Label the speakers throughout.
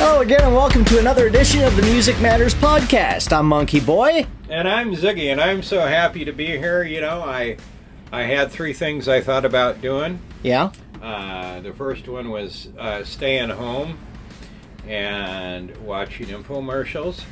Speaker 1: Hello again, and welcome to another edition of the Music Matters podcast. I'm MonkeyBoy.
Speaker 2: And I'm Ziggy, and I'm so happy to be here. You know, I had three things I thought about doing.
Speaker 1: Yeah?
Speaker 2: The first one was staying home and watching infomercials.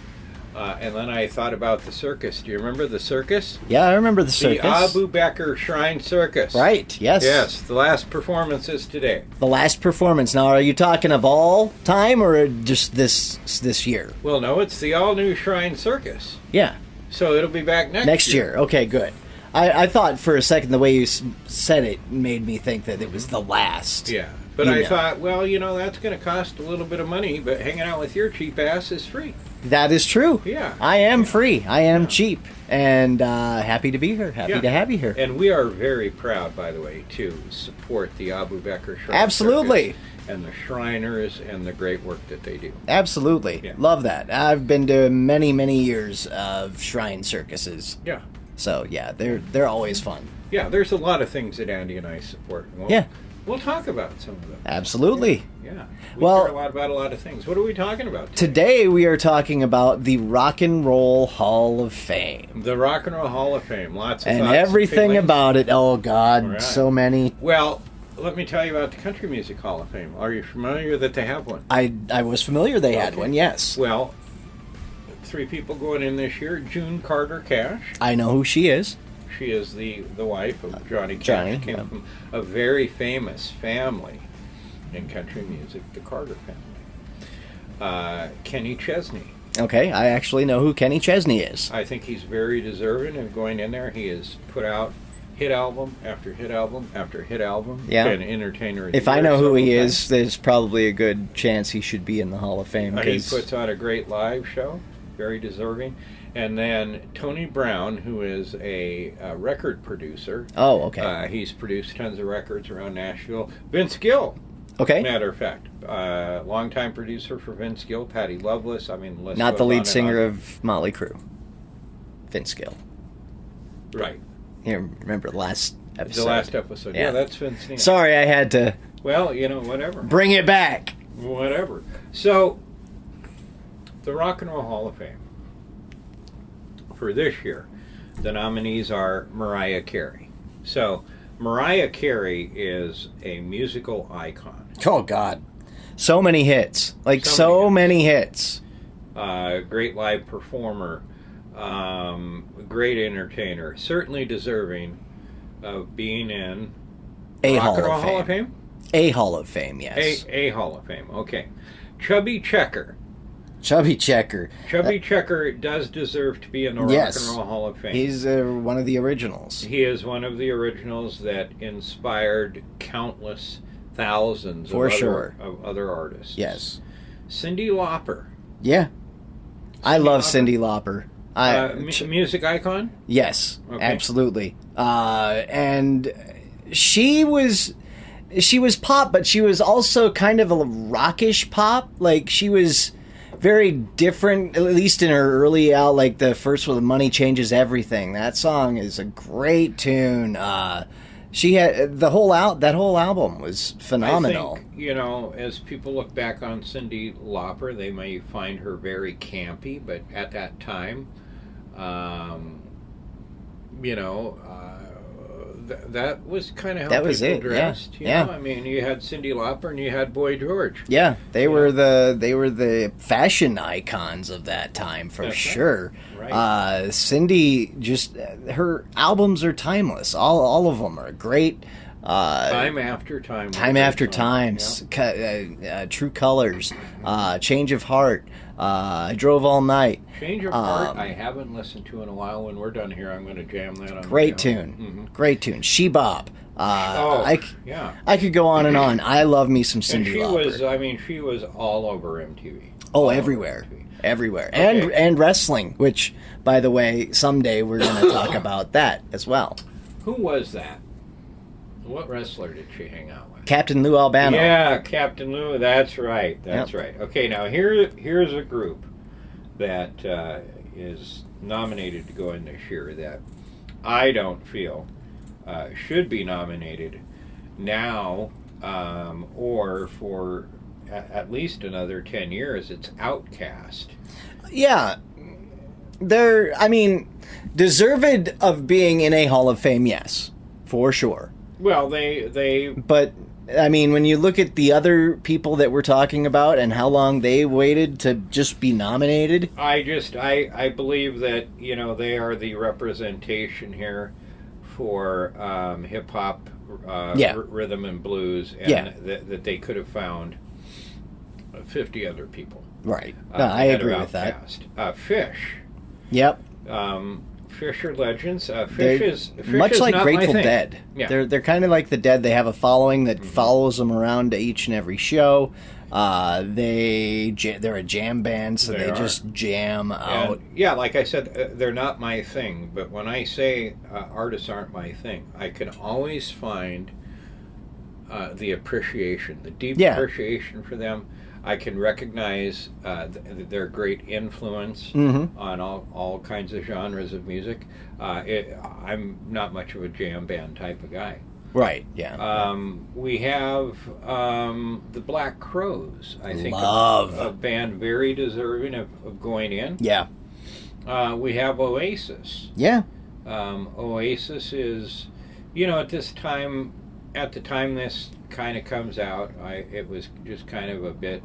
Speaker 2: And then I thought about the circus. Do you remember the circus?
Speaker 1: Yeah, I remember the circus.
Speaker 2: The Abu Bakr Shrine Circus.
Speaker 1: Right, yes.
Speaker 2: Yes, the last performance is today.
Speaker 1: The last performance. Now, are you talking of all time or just this year?
Speaker 2: Well, no, it's the all-new Shrine Circus.
Speaker 1: Yeah.
Speaker 2: So it'll be back next year.
Speaker 1: Next year. Okay, good. I thought for a second the way you said it made me think that it was the last.
Speaker 2: Yeah. But I thought, well, you know, that's going to cost a little bit of money, but hanging out with your cheap ass is free.
Speaker 1: That is true.
Speaker 2: Yeah.
Speaker 1: I am free. I am cheap. And happy to be here. Happy to have you here.
Speaker 2: And we are very proud, by the way, to support the Abu Bakr Shrine
Speaker 1: Absolutely.
Speaker 2: Circus and the Shriners and the great work that they do.
Speaker 1: Absolutely.
Speaker 2: Yeah.
Speaker 1: Love that. I've been to many, many years of shrine circuses.
Speaker 2: Yeah.
Speaker 1: So, yeah, they're always fun.
Speaker 2: Yeah, there's a lot of things that Andy and I support. We'll talk about some of them.
Speaker 1: Absolutely.
Speaker 2: Yeah. We care a lot about a lot of things. What are we talking about
Speaker 1: today? We are talking about the Rock and Roll Hall of Fame.
Speaker 2: The Rock and Roll Hall of Fame. Lots of
Speaker 1: and
Speaker 2: thoughts
Speaker 1: everything
Speaker 2: and
Speaker 1: about it. Oh, God, right. So many.
Speaker 2: Well, let me tell you about the Country Music Hall of Fame. Are you familiar that they have one?
Speaker 1: I was familiar they had one, yes.
Speaker 2: Well, three people going in this year. June Carter Cash.
Speaker 1: I know who she is.
Speaker 2: She is the wife of Johnny Cash. Came from a very famous family in country music, the Carter family. Kenny Chesney.
Speaker 1: Okay, I actually know who Kenny Chesney is.
Speaker 2: I think he's very deserving of going in there. He has put out hit album after hit album after hit album.
Speaker 1: Yeah.
Speaker 2: Been entertainer of the
Speaker 1: If I
Speaker 2: year
Speaker 1: know who he
Speaker 2: several
Speaker 1: is,
Speaker 2: times.
Speaker 1: there's probably a good chance he should be in the Hall of Fame.
Speaker 2: He puts on a great live show, very deserving. And then Tony Brown, who is a record producer.
Speaker 1: Oh, okay.
Speaker 2: He's produced tons of records around Nashville. Vince Gill.
Speaker 1: Okay.
Speaker 2: Matter of fact, longtime producer for Vince Gill, Patty Loveless. I mean,
Speaker 1: not the lead singer of Motley Crue, Vince Gill.
Speaker 2: Right.
Speaker 1: You remember the last episode?
Speaker 2: The last episode. Yeah, that's Vince Gill.
Speaker 1: Sorry, I had to.
Speaker 2: Well, you know, whatever.
Speaker 1: Bring it back.
Speaker 2: Whatever. So, the Rock and Roll Hall of Fame. For this year, the nominees are Mariah Carey. So, Mariah Carey is a musical icon.
Speaker 1: Oh, God. So many hits. Like, so many hits.
Speaker 2: Great live performer. Great entertainer. Certainly deserving of being in
Speaker 1: a
Speaker 2: Rock
Speaker 1: Hall
Speaker 2: and Roll
Speaker 1: of
Speaker 2: Hall of Fame?
Speaker 1: A Hall of Fame, yes.
Speaker 2: A Hall of Fame, okay. Chubby Checker.
Speaker 1: Chubby Checker.
Speaker 2: Chubby Checker does deserve to be in the Rock and Roll Hall of Fame.
Speaker 1: He's one of the originals.
Speaker 2: He is one of the originals that inspired countless thousands of other artists.
Speaker 1: Yes.
Speaker 2: Cyndi Lauper.
Speaker 1: Yeah. I love Cyndi Lauper.
Speaker 2: Music icon?
Speaker 1: Yes, absolutely. And she was pop, but she was also kind of a rockish pop. Like, she was very different, at least in her early out, like the first one, Money Changes Everything. That song is a great tune. She had that whole album was phenomenal.
Speaker 2: I think, you know, as people look back on Cyndi Lauper, they may find her very campy, but at that time, you know, that was kind of how people dressed.
Speaker 1: Yeah.
Speaker 2: You know? I mean, you had Cyndi Lauper and you had Boy George.
Speaker 1: Yeah, they were the fashion icons of that time for sure. Right. Cyndi, just her albums are timeless. All of them are great.
Speaker 2: Time After Time.
Speaker 1: Time After Time. Yeah. True Colors. Change of Heart. I Drove All Night.
Speaker 2: Change of Heart, I haven't listened to in a while. When we're done here, I'm going to jam that on.
Speaker 1: Great tune. Mm-hmm. Great tune. She Bop. I could go on and on. I love me some Cyndi Lauper.
Speaker 2: She was all over MTV.
Speaker 1: Oh, everywhere. Everywhere. Okay. And wrestling, which, by the way, someday we're going to talk about that as well.
Speaker 2: Who was that? What wrestler did she hang out with?
Speaker 1: Captain Lou Albano.
Speaker 2: Yeah, Captain Lou. That's right. That's right. Okay, now here's a group that is nominated to go in this year that I don't feel should be nominated now or for at least another 10 years, it's outcast.
Speaker 1: Yeah. They're, I mean, deserved of being in a Hall of Fame, yes, for sure.
Speaker 2: Well, they
Speaker 1: But, I mean, when you look at the other people that we're talking about and how long they waited to just be nominated.
Speaker 2: I believe that, they are the representation here for hip-hop, rhythm and blues, and that they could have found 50 other people.
Speaker 1: Right. No, I agree with that.
Speaker 2: Fish.
Speaker 1: Yep.
Speaker 2: Fish are legends. Fish
Speaker 1: They're
Speaker 2: is
Speaker 1: much like
Speaker 2: not
Speaker 1: Grateful
Speaker 2: my thing.
Speaker 1: Dead.
Speaker 2: Yeah.
Speaker 1: They're kind of like the Dead. They have a following that follows them around to each and every show. They're a jam band, so they just jam out.
Speaker 2: And, yeah, like I said, they're not my thing. But when I say artists aren't my thing, I can always find the appreciation, the deep appreciation for them. I can recognize their great influence on all kinds of genres of music. I'm not much of a jam band type of guy.
Speaker 1: Right, yeah.
Speaker 2: We have the Black Crowes. I think a band very deserving of going in.
Speaker 1: Yeah.
Speaker 2: We have Oasis.
Speaker 1: Yeah.
Speaker 2: Oasis is, at the time this kind of comes out, it was just kind of a bit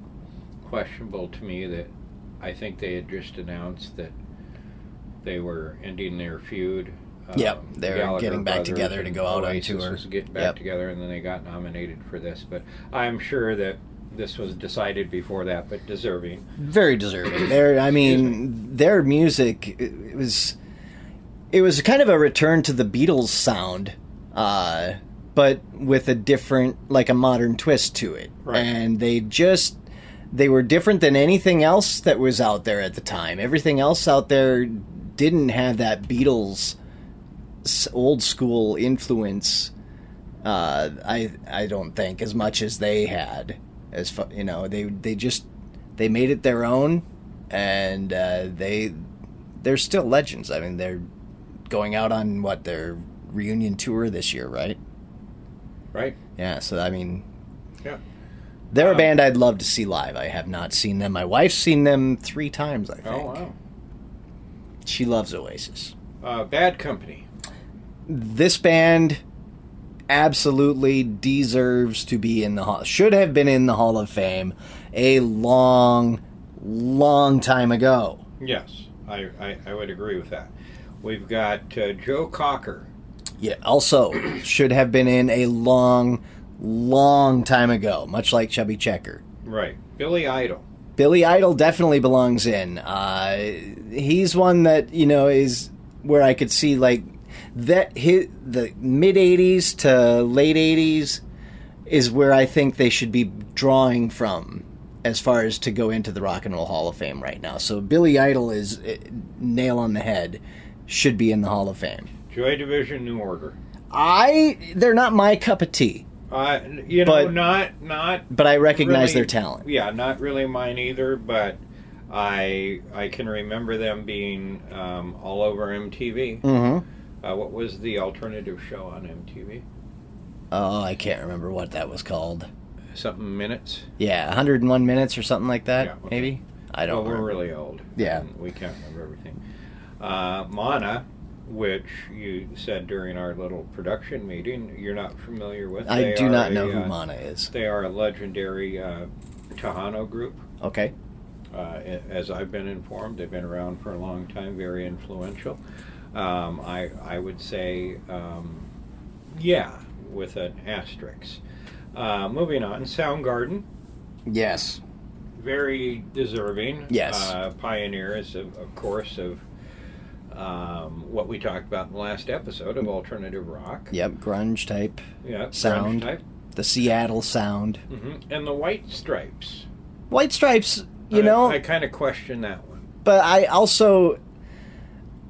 Speaker 2: questionable to me that I think they had just announced that they were ending their feud.
Speaker 1: They're
Speaker 2: Gallagher
Speaker 1: getting back
Speaker 2: brothers
Speaker 1: together to go out on
Speaker 2: Oasis
Speaker 1: tour.
Speaker 2: was getting back together, and then they got nominated for this. But I'm sure that this was decided before that, but deserving.
Speaker 1: Very deserving. Their music, it was kind of a return to the Beatles sound, but with a different, like a modern twist to it.
Speaker 2: Right.
Speaker 1: And they were different than anything else that was out there at the time. Everything else out there didn't have that Beatles old school influence. I don't think as much as they had. They made it their own, and they're still legends. I mean, they're going out on their reunion tour this year, right?
Speaker 2: Right.
Speaker 1: Yeah. So I mean,
Speaker 2: yeah.
Speaker 1: They're a band I'd love to see live. I have not seen them. My wife's seen them 3 times, I think.
Speaker 2: Oh, wow.
Speaker 1: She loves Oasis.
Speaker 2: Bad Company.
Speaker 1: This band absolutely deserves to be in the Hall. Should have been in the Hall of Fame a long, long time ago.
Speaker 2: Yes, I would agree with that. We've got Joe Cocker.
Speaker 1: Yeah, also should have been in a long, long time ago, much like Chubby Checker.
Speaker 2: Right. Billy Idol.
Speaker 1: Billy Idol definitely belongs in. He's one that, is where I could see like that the mid 80s to late 80s is where I think they should be drawing from as far as to go into the Rock and Roll Hall of Fame right now. So Billy Idol is nail on the head, should be in the Hall of Fame.
Speaker 2: Joy Division, New Order.
Speaker 1: They're not my cup of tea.
Speaker 2: Not.
Speaker 1: But I recognize
Speaker 2: really,
Speaker 1: their talent.
Speaker 2: Yeah, not really mine either. But I can remember them being all over MTV.
Speaker 1: Mm-hmm.
Speaker 2: What was the alternative show on MTV?
Speaker 1: Oh, I can't remember what that was called.
Speaker 2: Something Minutes.
Speaker 1: Yeah, 101 Minutes or something like that.
Speaker 2: Yeah, okay.
Speaker 1: Maybe. I don't.
Speaker 2: Well,
Speaker 1: remember.
Speaker 2: we're really old.
Speaker 1: Yeah,
Speaker 2: we can't remember everything. Mana, which you said during our little production meeting, you're not familiar with.
Speaker 1: I do not know who Mana is.
Speaker 2: They are a legendary Tejano group.
Speaker 1: Okay.
Speaker 2: As I've been informed, they've been around for a long time, very influential. I would say, with an asterisk. Moving on, Soundgarden.
Speaker 1: Yes.
Speaker 2: Very deserving.
Speaker 1: Yes.
Speaker 2: Pioneers, of course, of what we talked about in the last episode of alternative rock.
Speaker 1: Yep, grunge type
Speaker 2: Grunge
Speaker 1: sound.
Speaker 2: type.
Speaker 1: The Seattle sound.
Speaker 2: Mm-hmm. And the White Stripes.
Speaker 1: White Stripes,
Speaker 2: I kind of question that one.
Speaker 1: But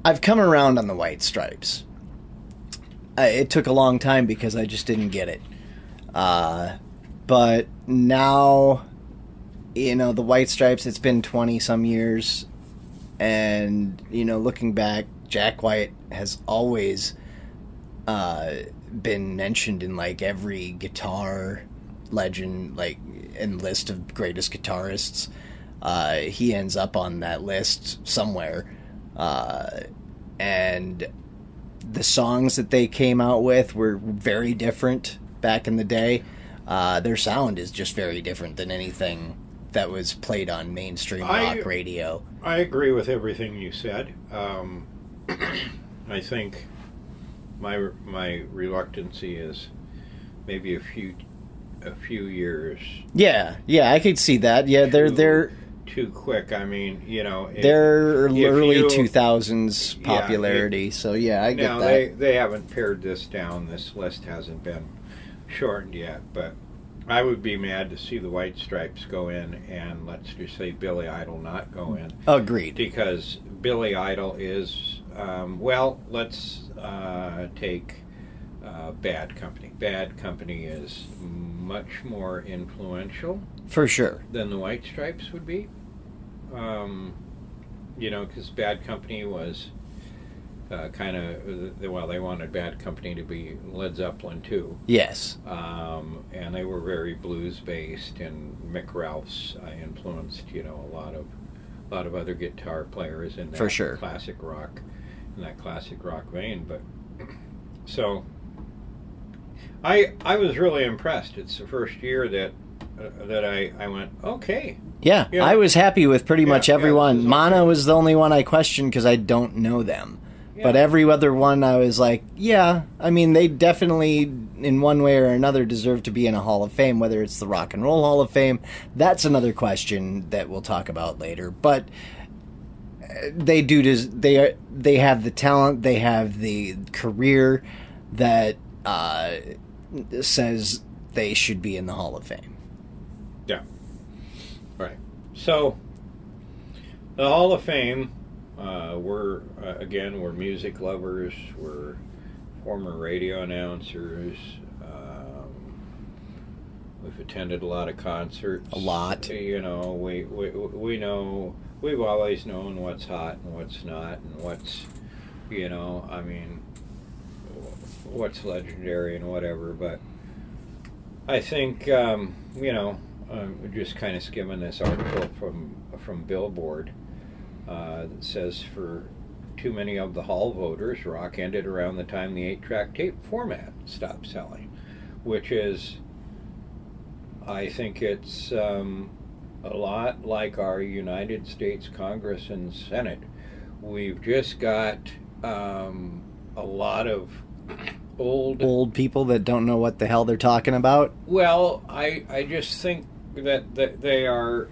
Speaker 1: I've come around on the White Stripes. It took a long time because I just didn't get it. But now, the White Stripes, it's been 20-some years. And, looking back, Jack White has always been mentioned in, like, every guitar legend, like in list of greatest guitarists. He ends up on that list somewhere. And the songs that they came out with were very different back in the day. Their sound is just very different than anything that was played on mainstream rock radio.
Speaker 2: I agree with everything you said. I think my reluctancy is maybe a few years.
Speaker 1: Yeah, I could see that. Yeah, they're
Speaker 2: too quick. I mean,
Speaker 1: they're early 2000s popularity.
Speaker 2: Yeah,
Speaker 1: so yeah, I get
Speaker 2: now
Speaker 1: that.
Speaker 2: they haven't pared this down. This list hasn't been shortened yet, but I would be mad to see the White Stripes go in, and let's just say Billy Idol not go in.
Speaker 1: Agreed.
Speaker 2: Because Billy Idol is, let's take Bad Company. Bad Company is much more influential.
Speaker 1: For sure.
Speaker 2: Than the White Stripes would be. Because Bad Company was they wanted Bad Company to be Led Zeppelin too.
Speaker 1: Yes.
Speaker 2: And they were very blues based, and Mick Ralph's influenced a lot of other guitar players in that
Speaker 1: For sure.
Speaker 2: classic rock vein. But so I was really impressed. It's the first year that I went, okay.
Speaker 1: Yeah, I was happy with pretty much everyone. Mana was the only one I questioned because I don't know them. Yeah. But every other one I was like, yeah, I mean, they definitely, in one way or another, deserve to be in a Hall of Fame, whether it's the Rock and Roll Hall of Fame. That's another question that we'll talk about later. But they have the talent, they have the career that says they should be in the Hall of Fame.
Speaker 2: Yeah. Right. So, the Hall of Fame, we're music lovers, we're former radio announcers, we've attended a lot of concerts.
Speaker 1: A lot.
Speaker 2: We know, we've always known what's hot and what's not, and what's legendary and whatever, but I think, just kind of skimming this article from Billboard that says for too many of the Hall voters, rock ended around the time the 8-track tape format stopped selling, which is, I think it's a lot like our United States Congress and Senate. We've just got a lot of old
Speaker 1: people that don't know what the hell they're talking about.
Speaker 2: Well, I just think that they are,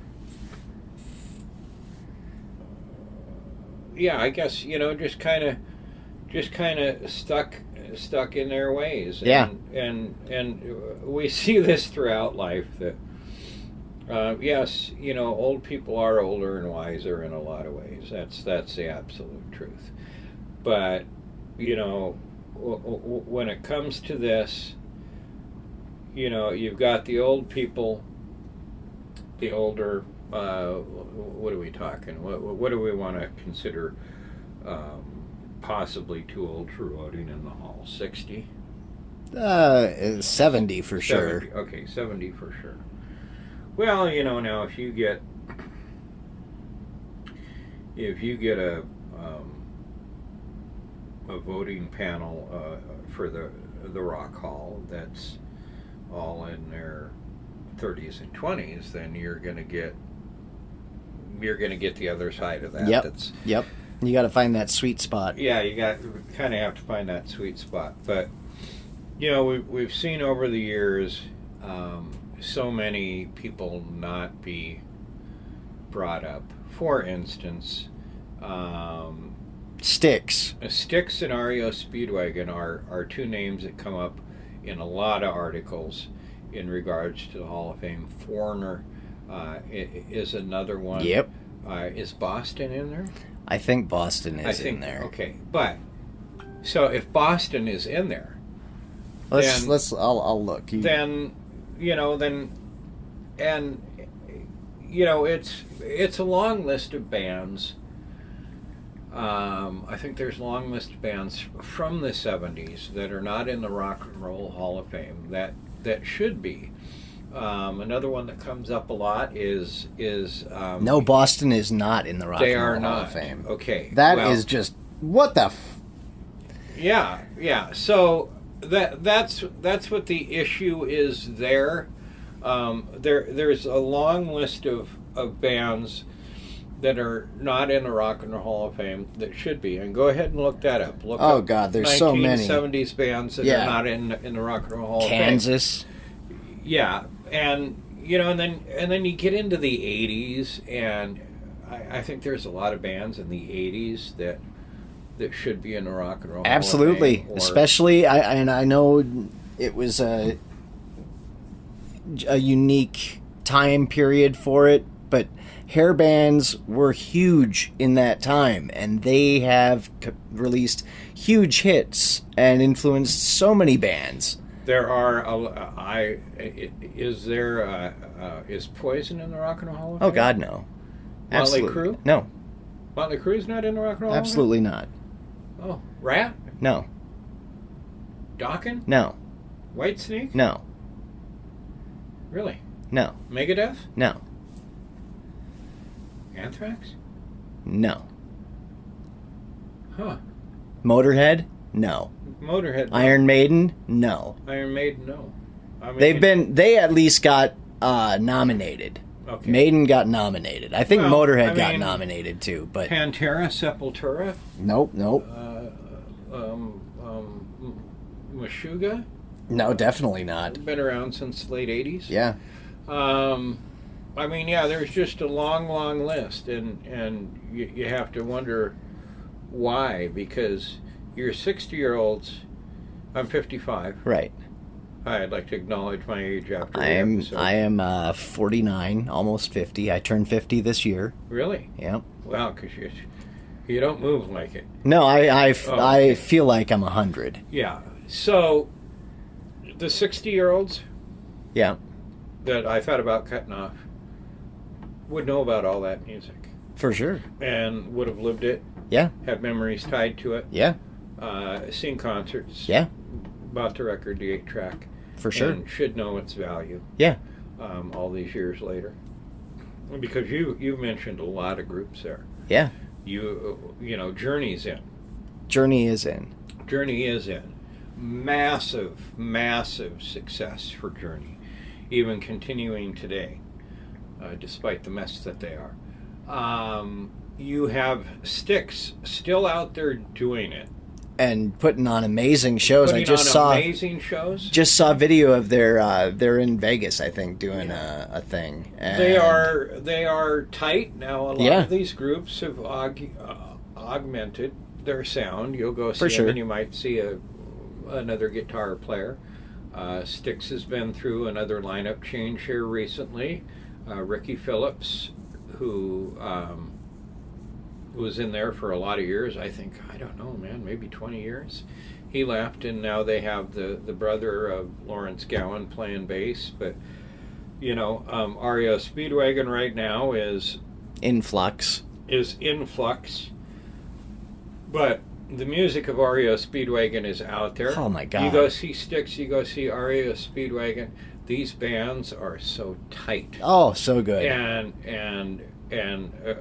Speaker 2: I guess just kind of stuck in their ways. And we see this throughout life that yes, old people are older and wiser in a lot of ways. That's the absolute truth. But when it comes to this, you've got the old people, the older, what are we talking? What do we want to consider possibly too old for voting in the Hall? 60?
Speaker 1: 70 for sure.
Speaker 2: 70. Okay, 70 for sure. Well, now if you get a voting panel for the Rock Hall that's all in their 30s and 20s, then you're going to get the other side of that.
Speaker 1: Yep. You got to find that sweet spot.
Speaker 2: Yeah, you kind of have to find that sweet spot. But we've seen over the years so many people not be brought up. For instance,
Speaker 1: Styx
Speaker 2: and REO Speedwagon are two names that come up in a lot of articles in regards to the Hall of Fame. Foreigner is another one.
Speaker 1: Yep.
Speaker 2: Is Boston in there?
Speaker 1: I think Boston is in there.
Speaker 2: Okay, but so if Boston is in there,
Speaker 1: I'll look.
Speaker 2: It's a long list of bands. I think there's a long list of bands from the 70s that are not in the Rock and Roll Hall of Fame that should be. Another one that comes up a lot is
Speaker 1: No, Boston is not in the Rock
Speaker 2: they
Speaker 1: and
Speaker 2: are
Speaker 1: Roll Hall
Speaker 2: not.
Speaker 1: of Fame.
Speaker 2: Okay,
Speaker 1: That
Speaker 2: well,
Speaker 1: is just what the.
Speaker 2: Yeah. So that's what the issue is there. There's a long list of bands that are not in the Rock and Roll Hall of Fame that should be, and go ahead and look that up. Look
Speaker 1: Oh
Speaker 2: up
Speaker 1: God, there's so many
Speaker 2: 1970s bands that are not in the Rock and Roll Hall of Fame.
Speaker 1: Kansas.
Speaker 2: Yeah, and and then you get into the 80s, and I think there's a lot of bands in the 80s that should be in the Rock and Roll Hall of
Speaker 1: Absolutely,
Speaker 2: Fame,
Speaker 1: especially I know it was a unique time period for it, but hair bands were huge in that time, and they have released huge hits and influenced so many bands.
Speaker 2: There are is Poison in the Rock and Roll Hall of Fame?
Speaker 1: Oh God, no.
Speaker 2: Motley
Speaker 1: Absolutely.
Speaker 2: Crue?
Speaker 1: No,
Speaker 2: Motley Crue's not in the Rock and Roll Hall of Fame?
Speaker 1: absolutely not.
Speaker 2: Oh, Rat?
Speaker 1: No,
Speaker 2: Dokken?
Speaker 1: no,
Speaker 2: Whitesnake?
Speaker 1: no,
Speaker 2: Really?
Speaker 1: no,
Speaker 2: Megadeth?
Speaker 1: no,
Speaker 2: Anthrax?
Speaker 1: no.
Speaker 2: Huh.
Speaker 1: Motorhead? No.
Speaker 2: Motorhead? No.
Speaker 1: Iron Maiden? No.
Speaker 2: Iron Maiden? No. I mean,
Speaker 1: They at least got nominated.
Speaker 2: Okay.
Speaker 1: Maiden got nominated. I think
Speaker 2: Well,
Speaker 1: Motorhead
Speaker 2: I
Speaker 1: got
Speaker 2: mean,
Speaker 1: nominated too, but
Speaker 2: Pantera, Sepultura,
Speaker 1: nope.
Speaker 2: Meshuggah?
Speaker 1: No, definitely not.
Speaker 2: Been around since the late 80s.
Speaker 1: Yeah.
Speaker 2: I mean, yeah, there's just a long, long list, and you have to wonder why, because you're 60-year-olds. I'm 55.
Speaker 1: Right.
Speaker 2: I'd like to acknowledge my age after
Speaker 1: I
Speaker 2: the
Speaker 1: am
Speaker 2: episode.
Speaker 1: 49, almost 50. I turned 50 this year.
Speaker 2: Really?
Speaker 1: Yep.
Speaker 2: Wow, because you don't move like it.
Speaker 1: No, I
Speaker 2: okay.
Speaker 1: feel like I'm 100.
Speaker 2: Yeah. So the 60-year-olds
Speaker 1: Yeah.
Speaker 2: that I thought about cutting off would know about all that music
Speaker 1: For sure.
Speaker 2: and would have lived it,
Speaker 1: Yeah.
Speaker 2: had memories tied to it,
Speaker 1: Yeah.
Speaker 2: seen concerts,
Speaker 1: Yeah.
Speaker 2: bought the record, the 8-track,
Speaker 1: For sure.
Speaker 2: and should know its value
Speaker 1: Yeah.
Speaker 2: all these years later. Because you mentioned a lot of groups there.
Speaker 1: Yeah.
Speaker 2: You know, Journey's in.
Speaker 1: Journey is in.
Speaker 2: Journey is in. Massive, massive success for Journey, even continuing today, despite the mess that they are. You have Styx still out there doing it.
Speaker 1: And putting on amazing shows.
Speaker 2: Putting
Speaker 1: I just
Speaker 2: on
Speaker 1: saw
Speaker 2: amazing shows.
Speaker 1: Just saw video of they're in Vegas, I think, doing a thing. And
Speaker 2: They are tight now. A lot of these groups have augmented their sound. You'll go see
Speaker 1: For
Speaker 2: them,
Speaker 1: sure.
Speaker 2: and you might see another guitar player. Styx has been through another lineup change here recently. Ricky Phillips, who was in there for a lot of years, I think, I don't know, man, maybe 20 years. He left, and now they have the brother of Lawrence Gowan playing bass. But, REO Speedwagon right now is
Speaker 1: in flux.
Speaker 2: But the music of REO Speedwagon is out there.
Speaker 1: Oh, my God.
Speaker 2: You go see Styx, you go see REO Speedwagon. These bands are so tight.
Speaker 1: Oh, so good.
Speaker 2: And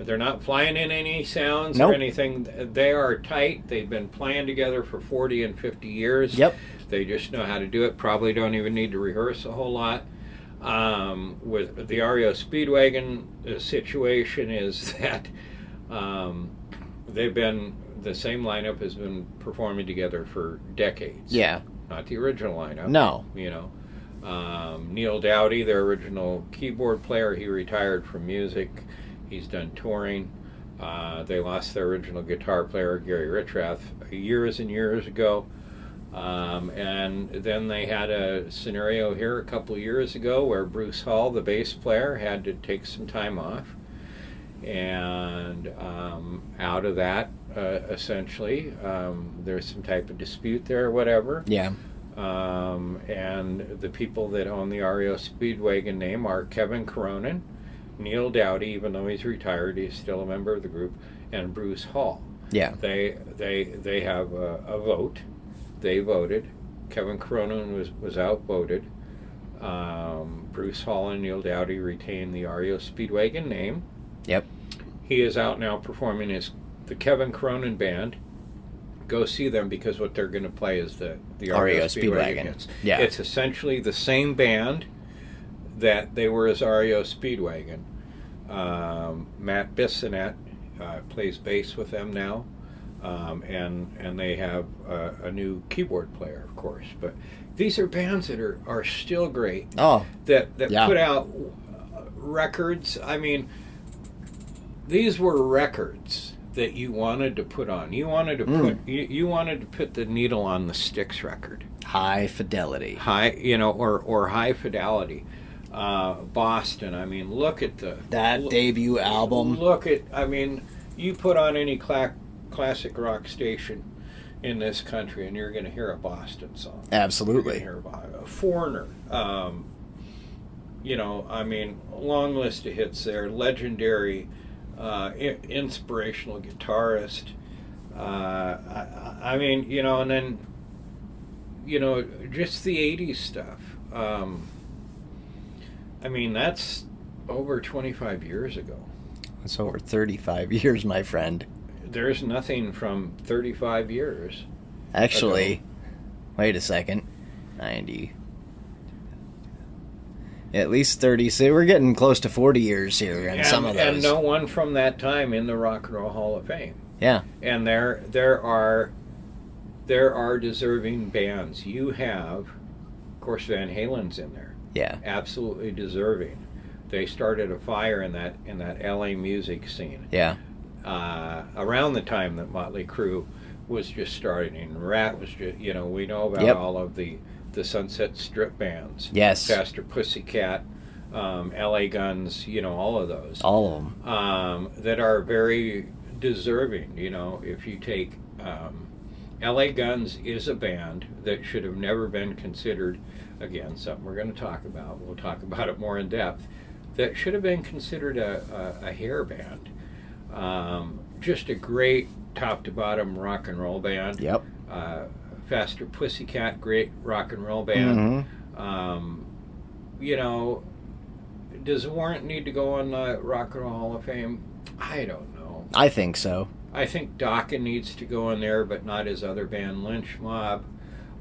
Speaker 2: they're not flying in any sounds
Speaker 1: Nope.
Speaker 2: or anything. They are tight. They've been playing together for 40 and 50 years.
Speaker 1: Yep.
Speaker 2: They just know how to do it. Probably don't even need to rehearse a whole lot. With the REO Speedwagon situation is that the same lineup has been performing together for decades.
Speaker 1: Yeah.
Speaker 2: Not the original lineup.
Speaker 1: No.
Speaker 2: Neil Dowdy, their original keyboard player, he retired from music. He's done touring. They lost their original guitar player, Gary Richrath, years and years ago. And then they had a scenario here a couple of years ago where Bruce Hall, the bass player, had to take some time off. And out of that, essentially, there's some type of dispute there or whatever.
Speaker 1: Yeah.
Speaker 2: And the people that own the REO Speedwagon name are Kevin Cronin, Neil Dowdy, even though he's retired, he's still a member of the group, and Bruce Hall.
Speaker 1: Yeah.
Speaker 2: They have a vote. They voted. Kevin Cronin was outvoted. Bruce Hall and Neil Dowdy retain the REO Speedwagon name.
Speaker 1: Yep.
Speaker 2: He is out now performing the Kevin Cronin Band. Go see them because what they're going to play is the REO Speedwagon hits.
Speaker 1: Yeah.
Speaker 2: It's essentially the same band that they were as REO Speedwagon. Matt Bissonette plays bass with them now, and they have a new keyboard player, of course. But these are bands that are still great.
Speaker 1: Oh,
Speaker 2: that
Speaker 1: yeah.
Speaker 2: put out records. I mean, these were records that you wanted to put on. You wanted to you wanted to put the needle on the Styx record.
Speaker 1: High fidelity.
Speaker 2: Or high fidelity. Boston. I mean, look at
Speaker 1: that debut album.
Speaker 2: Look at. I mean, you put on any classic rock station in this country, and you're going to hear a Boston song.
Speaker 1: Absolutely.
Speaker 2: You're going to hear a Foreigner. I mean, long list of hits there. Legendary. Inspirational guitarist. I mean, and then, just the 80s stuff. I mean, that's over 25 years ago.
Speaker 1: That's over 35 years, my friend.
Speaker 2: There's nothing from 35 years.
Speaker 1: Actually,
Speaker 2: ago.
Speaker 1: Wait a second. 90. At least 30. So we're getting close to 40 years here, and some of those.
Speaker 2: And no one from that time in the Rock and Roll Hall of Fame.
Speaker 1: Yeah.
Speaker 2: And there are deserving bands. You have, of course, Van Halen's in there.
Speaker 1: Yeah.
Speaker 2: Absolutely deserving. They started a fire in that LA music scene.
Speaker 1: Yeah.
Speaker 2: Around the time that Motley Crue was just starting, and Rat was just, we know about all of the Sunset Strip bands.
Speaker 1: Yes.
Speaker 2: Faster Pussycat, LA Guns, all of those.
Speaker 1: All of them.
Speaker 2: That are very deserving. If you take LA Guns is a band that should have never been considered, again, something we're going to talk about. We'll talk about it more in depth. That should have been considered a hair band. Just a great top to bottom rock and roll band.
Speaker 1: Yep.
Speaker 2: Faster Pussycat, great rock and roll band.
Speaker 1: Mm-hmm.
Speaker 2: Does Warrant need to go on the Rock and Roll Hall of Fame? I don't know.
Speaker 1: I think so.
Speaker 2: I think Dokken needs to go in there, but not his other band, Lynch Mob.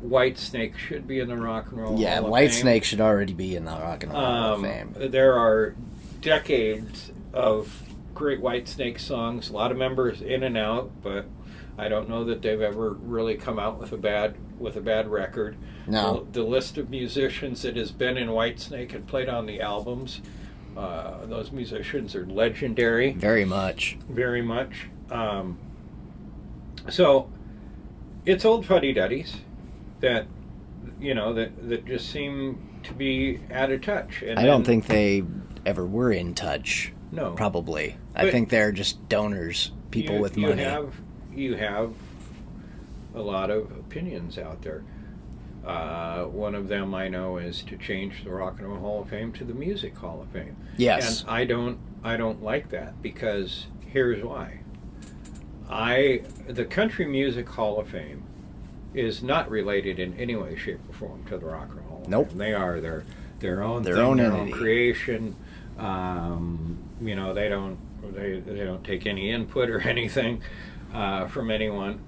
Speaker 2: Whitesnake should be in the Rock and Roll Hall of Fame.
Speaker 1: Yeah, Whitesnake should already be in the Rock and Roll Hall of Fame.
Speaker 2: There are decades of great Whitesnake songs, a lot of members in and out, but I don't know that they've ever really come out with a bad record.
Speaker 1: No.
Speaker 2: The list of musicians that has been in Whitesnake and played on the albums, those musicians are legendary.
Speaker 1: Very much.
Speaker 2: Very much. So it's old fuddy-duddies that that just seem to be out of touch. And
Speaker 1: I don't think they ever were in touch.
Speaker 2: No.
Speaker 1: Probably.
Speaker 2: But
Speaker 1: I think they're just donors, people with money.
Speaker 2: You have a lot of opinions out there. One of them I know is to change the Rock and Roll Hall of Fame to the Music Hall of Fame.
Speaker 1: Yes.
Speaker 2: And I don't like that, because here's why. The Country Music Hall of Fame is not related in any way, shape, or form to the Rock and Roll Hall of
Speaker 1: Nope.
Speaker 2: Fame. They are their own
Speaker 1: Their
Speaker 2: thing,
Speaker 1: own
Speaker 2: their
Speaker 1: entity.
Speaker 2: own creation. They don't take any input or anything from anyone.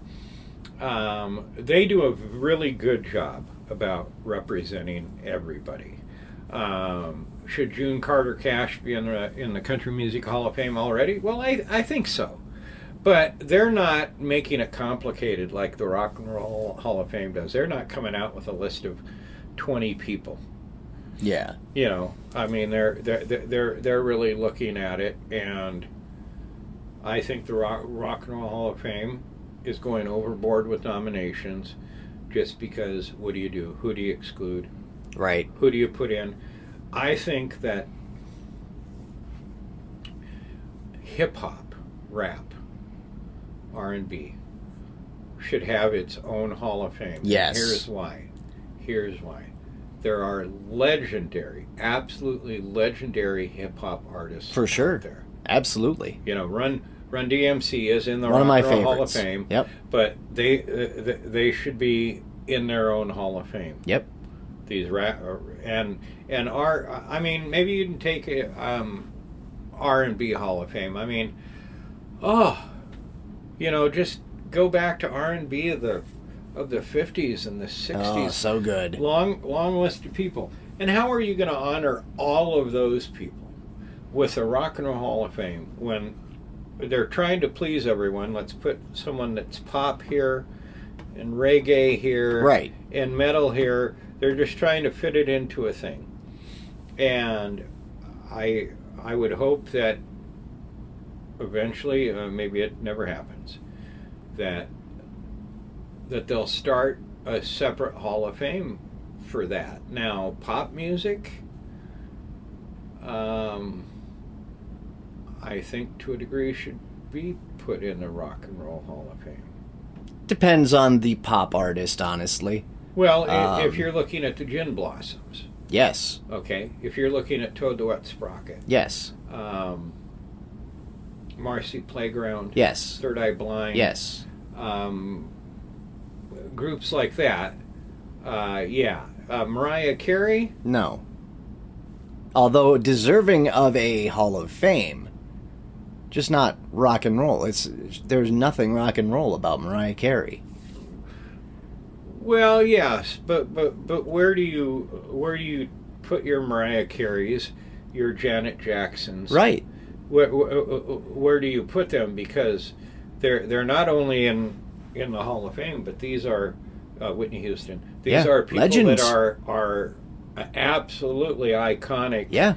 Speaker 2: They do a really good job about representing everybody. Should June Carter Cash be in the Country Music Hall of Fame already? Well, I think so. But they're not making it complicated like the Rock and Roll Hall of Fame does. They're not coming out with a list of 20 people.
Speaker 1: Yeah.
Speaker 2: I mean, they're really looking at it, and I think the Rock and Roll Hall of Fame is going overboard with nominations, just because what do you do? Who do you exclude?
Speaker 1: Right.
Speaker 2: Who do you put in? I think that hip hop, rap, R&B should have its own Hall of Fame.
Speaker 1: Yes.
Speaker 2: Here's why. There are legendary, absolutely legendary hip hop artists
Speaker 1: For sure.
Speaker 2: out there.
Speaker 1: Absolutely.
Speaker 2: Run DMC is in the
Speaker 1: One of my
Speaker 2: Rock and Roll Hall of
Speaker 1: favorites.
Speaker 2: Fame.
Speaker 1: Yep.
Speaker 2: But they should be in their own Hall of Fame.
Speaker 1: Yep.
Speaker 2: These rap and I mean, maybe you can take R&B Hall of Fame. I mean, just go back to R&B of the 50s and the 60s.
Speaker 1: Oh, so good.
Speaker 2: Long list of people. And how are you going to honor all of those people with a Rock and Roll Hall of Fame when they're trying to please everyone? Let's put someone that's pop here and reggae here,
Speaker 1: right,
Speaker 2: and metal here. They're just trying to fit it into a thing. And I would hope that eventually, maybe it never happens, that they'll start a separate Hall of Fame for that. Now, pop music, I think to a degree should be put in the Rock and Roll Hall of Fame.
Speaker 1: Depends on the pop artist, honestly.
Speaker 2: Well, if you're looking at the Gin Blossoms.
Speaker 1: Yes.
Speaker 2: Okay. If you're looking at Toad the Wet Sprocket.
Speaker 1: Yes.
Speaker 2: Marcy Playground.
Speaker 1: Yes.
Speaker 2: Third Eye Blind.
Speaker 1: Yes.
Speaker 2: Groups like that. Yeah. Mariah Carey?
Speaker 1: No. Although deserving of a Hall of Fame, just not rock and roll. There's nothing rock and roll about Mariah Carey.
Speaker 2: Well, yes, but where do you put your Mariah Careys, your Janet Jacksons?
Speaker 1: Right.
Speaker 2: Where do you put them? Because they're not only in the Hall of Fame, but these are Whitney Houston. These are people
Speaker 1: legends.
Speaker 2: that are absolutely iconic.
Speaker 1: Yeah.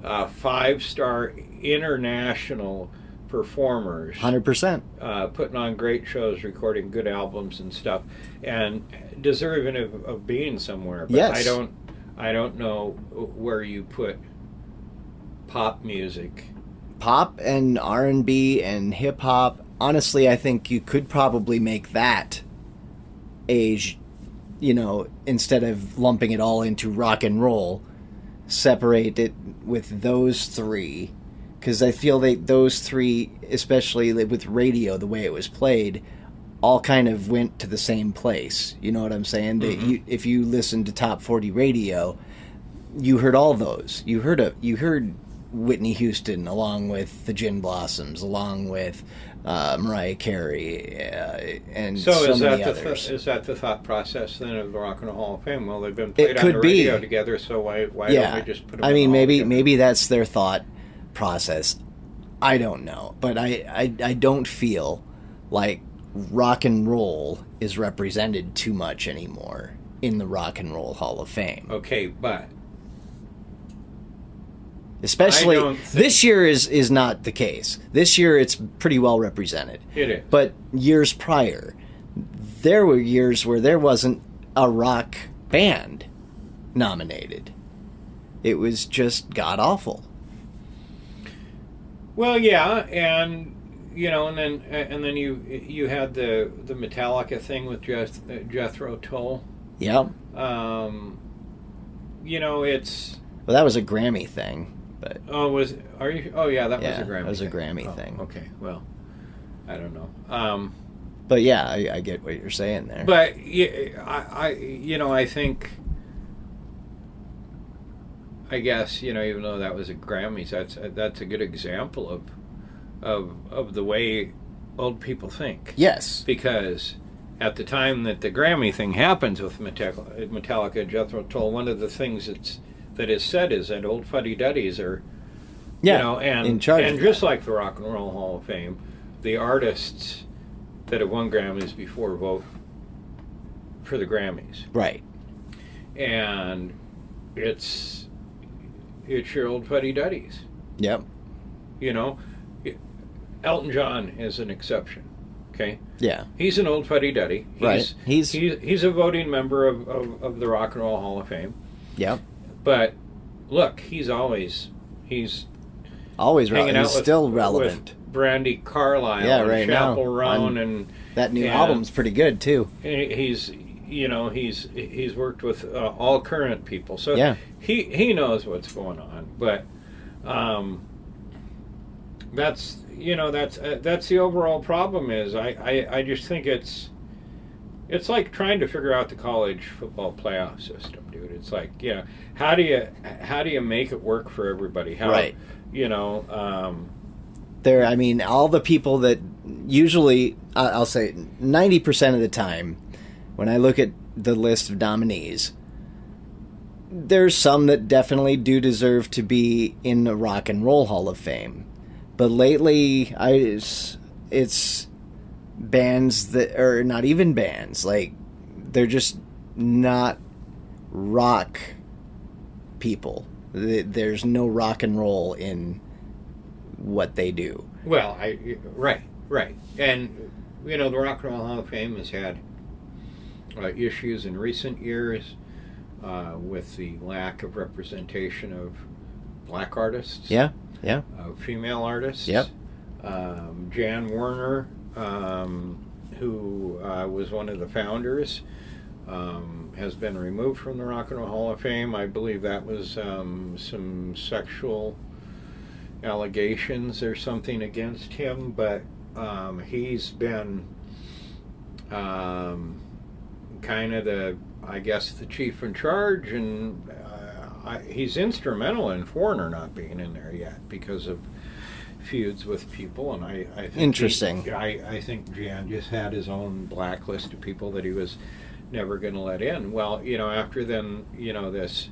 Speaker 2: 5-star international performers.
Speaker 1: 100%.
Speaker 2: Putting on great shows, recording good albums and stuff, and deserving of being somewhere. But
Speaker 1: yes.
Speaker 2: I don't know where you put pop music.
Speaker 1: Pop and R&B and hip hop. Honestly, I think you could probably make that age, instead of lumping it all into rock and roll, separate it with those three. Because I feel that those three, especially with radio, the way it was played, all kind of went to the same place. You know what I'm saying?
Speaker 2: Mm-hmm.
Speaker 1: If you listened to Top 40 radio, you heard all those. You heard Whitney Houston along with the Gin Blossoms, along with Mariah Carey, and so many others.
Speaker 2: Is that the thought process then of the Rock and Roll Hall of Fame? Well, they've been played on the radio together, so why don't we just put them?
Speaker 1: I mean, maybe that's their thought process. I don't know, but I don't feel like rock and roll is represented too much anymore in the Rock and Roll Hall of Fame.
Speaker 2: Okay, but
Speaker 1: especially this year is not the case. This year it's pretty well represented.
Speaker 2: It is.
Speaker 1: But years prior, there were years where there wasn't a rock band nominated. It was just god awful.
Speaker 2: Well, yeah, and and then you had the Metallica thing with Jethro Tull.
Speaker 1: Yep.
Speaker 2: It's
Speaker 1: well, that was a Grammy thing, but
Speaker 2: that was a Grammy.
Speaker 1: That was a
Speaker 2: thing.
Speaker 1: Grammy thing.
Speaker 2: Okay, well, I don't know.
Speaker 1: But yeah, I get what you're saying there.
Speaker 2: But I think. I guess even though that was a Grammys, that's a good example of the way old people think.
Speaker 1: Yes,
Speaker 2: because at the time that the Grammy thing happens with Metallica and Jethro Tull, one of the things that is said is that old fuddy-duddies are,
Speaker 1: in charge.
Speaker 2: And just like the Rock and Roll Hall of Fame, the artists that have won Grammys before vote for the Grammys.
Speaker 1: Right.
Speaker 2: And it's your old fuddy-duddies.
Speaker 1: Yep.
Speaker 2: Elton John is an exception. Okay.
Speaker 1: Yeah.
Speaker 2: He's an old fuddy-duddy.
Speaker 1: Right.
Speaker 2: He's a voting member of the Rock and Roll Hall of Fame.
Speaker 1: Yep.
Speaker 2: But look, he's always
Speaker 1: relevant. He's still relevant.
Speaker 2: With Brandy Carlisle,
Speaker 1: yeah,
Speaker 2: and
Speaker 1: right
Speaker 2: Chappell
Speaker 1: now.
Speaker 2: Roan, and
Speaker 1: that new album's pretty good too.
Speaker 2: He's worked with all current people, so
Speaker 1: yeah.
Speaker 2: he knows what's going on. But that's the overall problem. Is I just think it's It's like trying to figure out the college football playoff system, dude. It's like, how do you make it work for everybody?
Speaker 1: Right.
Speaker 2: You know,
Speaker 1: I mean, all the people that usually, I'll say 90% of the time, when I look at the list of nominees, there's some that definitely do deserve to be in the Rock and Roll Hall of Fame. But lately, it's bands that are not even bands. Like, they're just not rock people. There's no rock and roll in what they do.
Speaker 2: Well, right. And, the Rock and Roll Hall of Fame has had issues in recent years with the lack of representation of black artists.
Speaker 1: Yeah.
Speaker 2: Of female artists.
Speaker 1: Yep.
Speaker 2: Jan Werner, who was one of the founders, has been removed from the Rock and Roll Hall of Fame. I believe that was some sexual allegations or something against him, but he's been kind of the chief in charge, and he's instrumental in Foreigner not being in there yet because of feuds with people, and I think
Speaker 1: interesting.
Speaker 2: I think Jan just had his own blacklist of people that he was never going to let in. Well, after then, this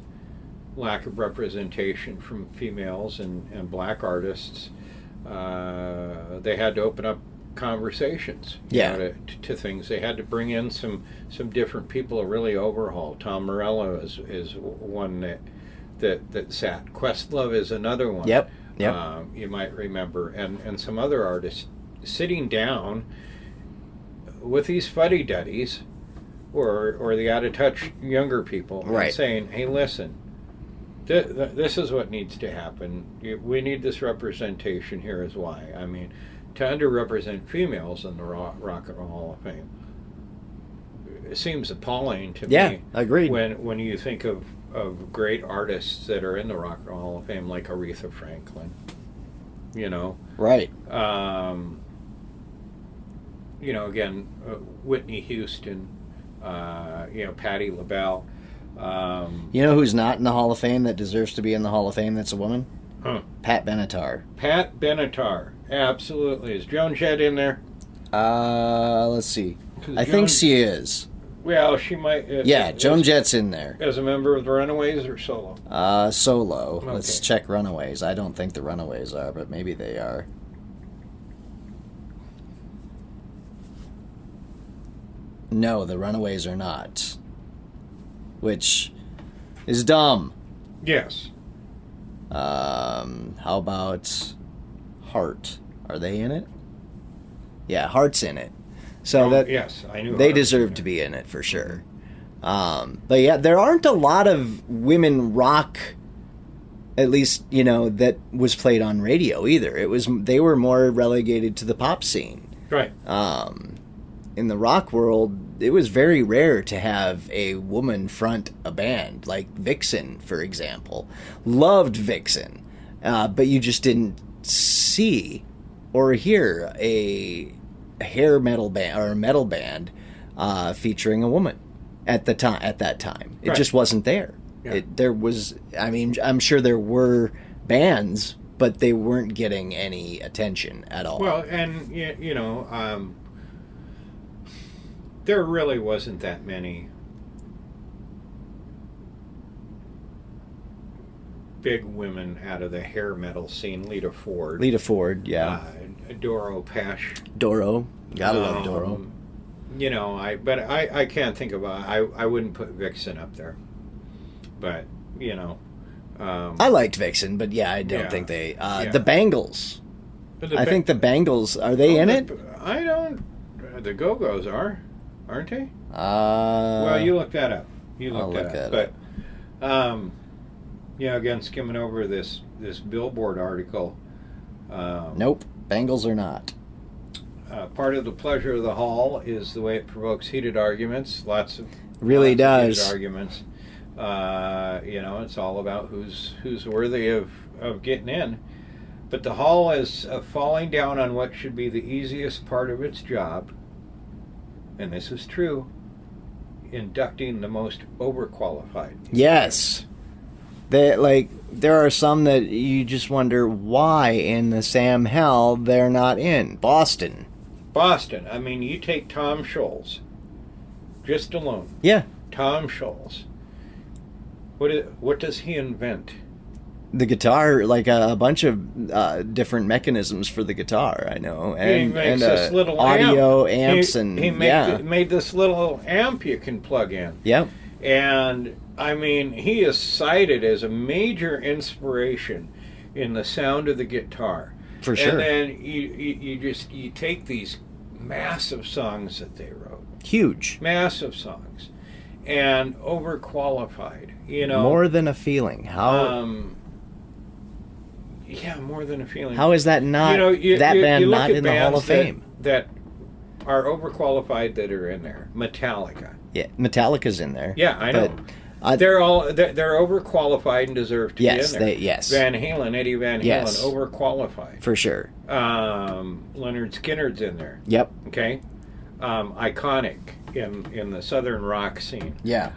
Speaker 2: lack of representation from females and black artists, they had to open up conversations to things. They had to bring in some different people to really overhaul. Tom Morello is one that sat. Questlove is another one.
Speaker 1: Yep.
Speaker 2: You might remember, and some other artists sitting down with these fuddy-duddies or the out-of-touch younger people,
Speaker 1: right,
Speaker 2: and saying, hey, listen, this is what needs to happen. We need this representation. Here is why. I mean, to underrepresent females in the Rock and Roll Hall of Fame, it seems appalling to me.
Speaker 1: Yeah, agreed.
Speaker 2: When you think of great artists that are in the Rock and Roll Hall of Fame, like Aretha Franklin,
Speaker 1: right.
Speaker 2: Again, Whitney Houston, Patti LaBelle.
Speaker 1: Who's not in the Hall of Fame that deserves to be in the Hall of Fame that's a woman? Pat Benatar.
Speaker 2: Pat Benatar, absolutely. Is Joan Jett in there?
Speaker 1: Let's see. I think she is.
Speaker 2: Well, she might.
Speaker 1: Joan Jett's in there.
Speaker 2: As a member of the Runaways or solo?
Speaker 1: Solo.
Speaker 2: Okay.
Speaker 1: Let's check Runaways. I don't think the Runaways are, but maybe they are. No, the Runaways are not. Which is dumb.
Speaker 2: Yes.
Speaker 1: How about Heart? Are they in it? Yeah, Heart's in it. So
Speaker 2: yes, I knew
Speaker 1: they deserve to be in it for sure. But yeah, there aren't a lot of women rock, at least that was played on radio either. They were more relegated to the pop scene.
Speaker 2: Right.
Speaker 1: In the rock world, it was very rare to have a woman front a band, like Vixen, for example. Loved Vixen, but you just didn't see or hear a hair metal band or a metal band featuring a woman at that time. It just wasn't there.
Speaker 2: Yeah.
Speaker 1: I'm sure there were bands, but they weren't getting any attention at all.
Speaker 2: Well, and there really wasn't that many big women out of the hair metal scene. Lita Ford,
Speaker 1: yeah.
Speaker 2: Doro Pesch.
Speaker 1: Doro, gotta love Doro.
Speaker 2: I can't think of I wouldn't put Vixen up there, but
Speaker 1: I liked Vixen, but I don't think they. The Bangles. I think the Bangles, are they in it?
Speaker 2: I don't. The Go-Go's aren't they?
Speaker 1: Well,
Speaker 2: you look that up.
Speaker 1: I'll look that up.
Speaker 2: But again, skimming over this Billboard article.
Speaker 1: Nope, Bangles are not.
Speaker 2: Part of the pleasure of the hall is the way it provokes heated arguments. Lots of heated arguments. It's all about who's worthy of getting in. But the hall is falling down on what should be the easiest part of its job, and this is true, inducting the most overqualified.
Speaker 1: Yes. There are some that you just wonder why in the Sam Hell they're not in. Boston.
Speaker 2: I mean, you take Tom Scholz, just alone.
Speaker 1: Yeah.
Speaker 2: Tom Scholz. What does he invent?
Speaker 1: The guitar, like a bunch of different mechanisms for the guitar, I know.
Speaker 2: He makes this little
Speaker 1: audio
Speaker 2: amp.
Speaker 1: amps
Speaker 2: He made this little amp you can plug in.
Speaker 1: Yep.
Speaker 2: And, I mean, he is cited as a major inspiration in the sound of the guitar.
Speaker 1: For sure.
Speaker 2: And then you take these massive songs that they wrote.
Speaker 1: Huge.
Speaker 2: Massive songs. And overqualified, you know.
Speaker 1: More Than a Feeling. How...
Speaker 2: yeah, More Than a Feeling.
Speaker 1: How is that not... that band not in the Hall of Fame?
Speaker 2: That are overqualified that are in there. Metallica.
Speaker 1: Yeah, Metallica's in there.
Speaker 2: Yeah, I know. They're overqualified and deserve to be in there.
Speaker 1: Yes.
Speaker 2: Van Halen, Eddie Van Halen,
Speaker 1: Yes.
Speaker 2: overqualified.
Speaker 1: For sure.
Speaker 2: Leonard Skinner's in there.
Speaker 1: Yep.
Speaker 2: Okay. Iconic in the southern rock scene.
Speaker 1: Yeah.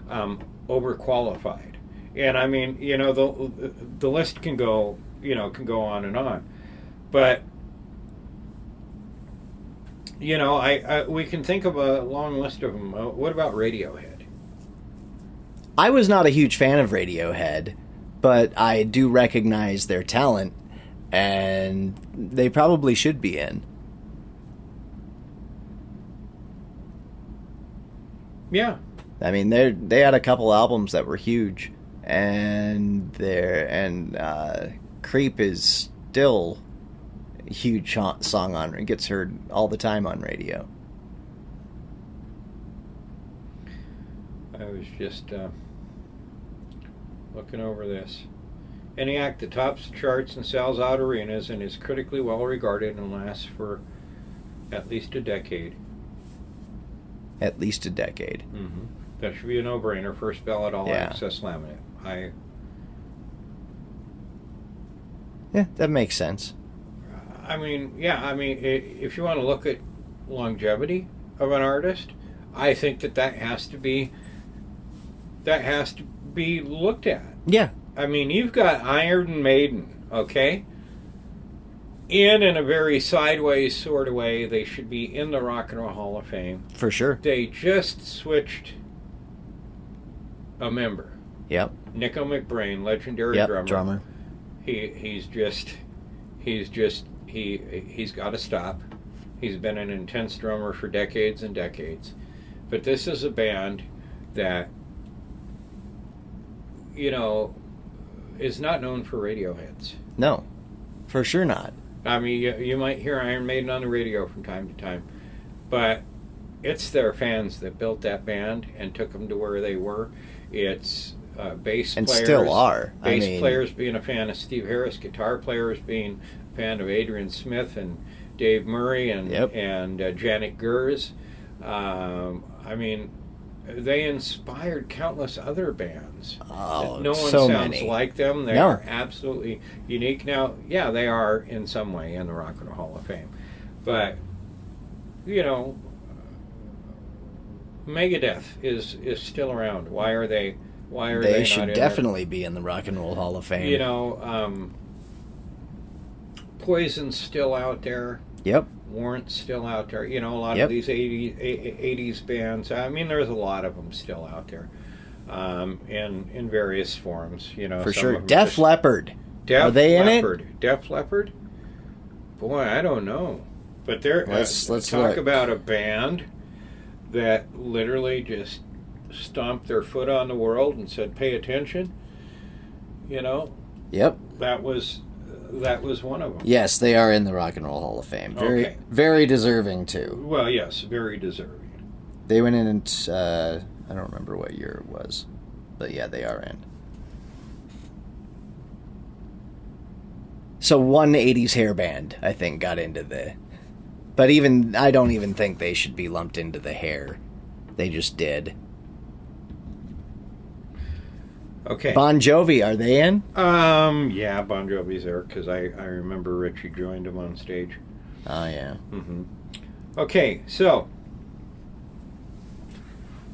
Speaker 2: Overqualified. And I mean, you know, the list can go on and on. But you know, we can think of a long list of them. What about Radiohead?
Speaker 1: I was not a huge fan of Radiohead, but I do recognize their talent, and they probably should be in.
Speaker 2: Yeah.
Speaker 1: I mean, they had a couple albums that were huge, and Creep is still a huge song on it. Gets heard all the time on radio.
Speaker 2: I was just looking over this. Any act that tops the charts and sells out arenas and is critically well regarded and lasts for at least a decade.
Speaker 1: At least a decade.
Speaker 2: Mm-hmm. That should be a no-brainer. First ballot, all access laminate.
Speaker 1: Yeah, that makes sense.
Speaker 2: I mean, if you want to look at longevity of an artist, I think that has to be looked at.
Speaker 1: Yeah.
Speaker 2: I mean, you've got Iron Maiden, okay? In a very sideways sort of way, they should be in the Rock and Roll Hall of Fame.
Speaker 1: For sure.
Speaker 2: They just switched a member.
Speaker 1: Yep.
Speaker 2: Nico McBrain, legendary drummer. He's got to stop. He's been an intense drummer for decades and decades. But this is a band that, you know, is not known for radio hits.
Speaker 1: No, for sure not.
Speaker 2: I mean, you might hear Iron Maiden on the radio from time to time, but it's their fans that built that band and took them to where they were. It's bass
Speaker 1: and
Speaker 2: players.
Speaker 1: Still are.
Speaker 2: Bass players being a fan of Steve Harris, guitar players being a fan of Adrian Smith and Dave Murray and Janet Gers. I mean, they inspired countless other bands.
Speaker 1: Oh,
Speaker 2: no one
Speaker 1: so
Speaker 2: sounds
Speaker 1: many.
Speaker 2: like them. They are absolutely unique. Now, yeah, they are in some way in the Rock and Roll Hall of Fame. But, you know, Megadeth is still around. Why are they not in there?
Speaker 1: They should definitely be in the Rock and Roll Hall of Fame.
Speaker 2: You know, Poison's still out there.
Speaker 1: Yep.
Speaker 2: Warrant's still out there. You know, a lot of these 80s bands. I mean, there's a lot of them still out there, in various forms. You know,
Speaker 1: for sure. Def Leppard. Are they in it?
Speaker 2: Def Leppard. Boy, I don't know, but they're
Speaker 1: let's
Speaker 2: talk
Speaker 1: look.
Speaker 2: about a band that literally just stomped their foot on the world and said, "Pay attention." You know.
Speaker 1: Yep.
Speaker 2: That was one of them.
Speaker 1: Yes, they are in the Rock and Roll Hall of Fame. Very deserving too.
Speaker 2: Well, yes, very deserving.
Speaker 1: They went in I don't remember what year it was, but yeah, they are in. So one 80s hair band, I think, got into but I don't even think they should be lumped into the hair. They just did.
Speaker 2: Okay.
Speaker 1: Bon Jovi, are they in?
Speaker 2: Yeah, Bon Jovi's there because I remember Richie joined him on stage.
Speaker 1: Oh, yeah.
Speaker 2: Mm-hmm. Okay, so